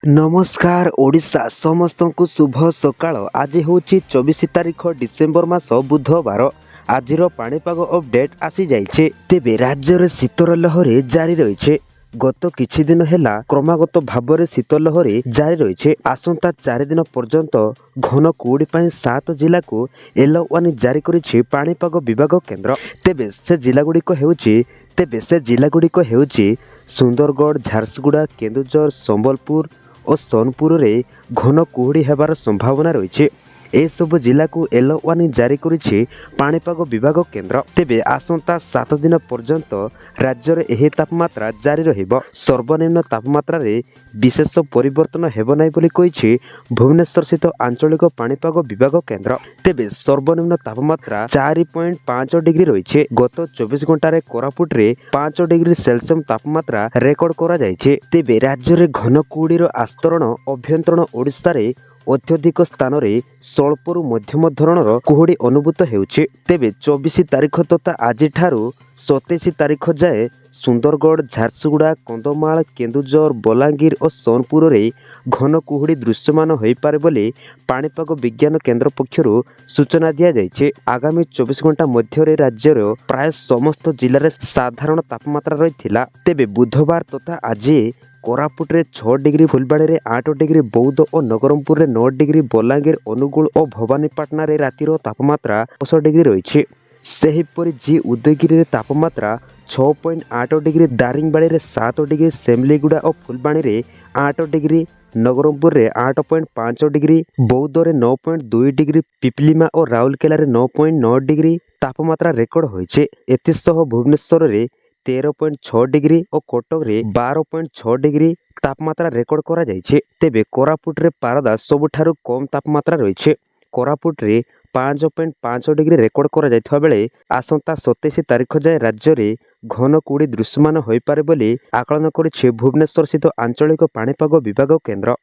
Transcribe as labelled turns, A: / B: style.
A: नमस्कार ओडिशा समस्त को शुभ सकाळ। आज हूँ 24 तारीख डिसेम्बर मास बुधवार। आज पाणीपाग अपडेट आसी जाइछे। तेबे राज्य में शीतर लहरी जारी रही। गत किछि दिन हेला क्रमागत भाव में शीत लहरी जारी रही। आसंता 4 दिन पर्यंत घन कुहुड़ी पर 7 जिला को येलो वार्निंग जारी करिछि पाणीपाग विभाग केन्द्र। तेबे से जिलागुड़िक हेउछि सुंदरगढ़, झारसुगुड़ा, केन्दुझर, संबलपुर और सोनपुर रे घन कुहुड़ी हेबार संभावना रही। ए सब जिला को येलो वार्निंग जारी करिछि पाणीपाग विभाग केन्द्र। तेबे आसंता 7 दिन पर्यंत राज्य में यह तापमात्रा जारी रहिबो। सर्वनिम्न तापमात्रा रे विशेष परिवर्तन हेबो नै बोली कहिछि भुवनेश्वर स्थित आंचलिक पाणीपाग विभाग केन्द्र। तेबे सर्वनिम्न तापमात्रा 4.5 डिग्री रही। गत 24 घंटा रे कोरापुट रे 5 डिग्री सेल्सियस तापमात्रा रेकर्ड करा जायछि। तेबे राज्य में घन कुहुड़ीर आस्तरण अभ्यंतरण ओडिशा रे अत्यधिक स्थान में स्वल्परू मध्यम धरणर कुहुड़ी अनुभूत हेउछि। तेबे 24 तारीख तथा आज 27 तारीख जाए सुंदरगढ़, झारसुगुड़ा, कंधमाल, केन्दुझर, बलांगीर और सोनपुर रे घन कुहुड़ी दृश्यमान हो पारे बोली पाणीपाग विज्ञान केन्द्र पक्षरु सूचना दिया जाइछे। आगामी 24 घंटा मध्य राज्यर प्राय समस्त जिले में साधारण तापमात्रा रही। तेबे बुधवार तथा आज कोरापुट रे 6 डिग्री, फुलबाड़ी रे 8 डिग्री, बौद्ध और नवरंगपुर रे 9 डिग्री, बलांगीर, अनुगुल और भवानीपाटना रे रातिर तापमात्रा 10 डिग्री रही। सेहीपरि जी उदयगिरी रे तापमात्रा 6.8 डिग्री, दारिंगबाड़ी रे 7 डिग्री, सेमलीगुड़ा और फुलबाणी रे 8 डिग्री, नवरंगपुर रे 8.5 डिग्री, बौद्ध रे 9.2 डिग्री, पिपलिमा और राउरकेला रे 9.9 डिग्री तापमात्रा रेकर्ड होइछे। एतिसह भुवनेश्वर रे 13.6 डिग्री और कटक रे 12.6 डिग्री तापमात्रा रेकर्ड करा जाइछे। तेबे कोरापुट रे पारदा सबुठारु कम तापमात्रा रहिछे। कोरापुट रे 5.5 डिग्री रेकर्ड करा जाइथवा बेले आसंता 27 तारीख जाए राज्य रे घन कुहुड़ी दृश्यमान हो पारे बोली आकलन करिछे भुवनेश्वर स्थित आंचलिक पाणीपाग विभाग केन्द्र।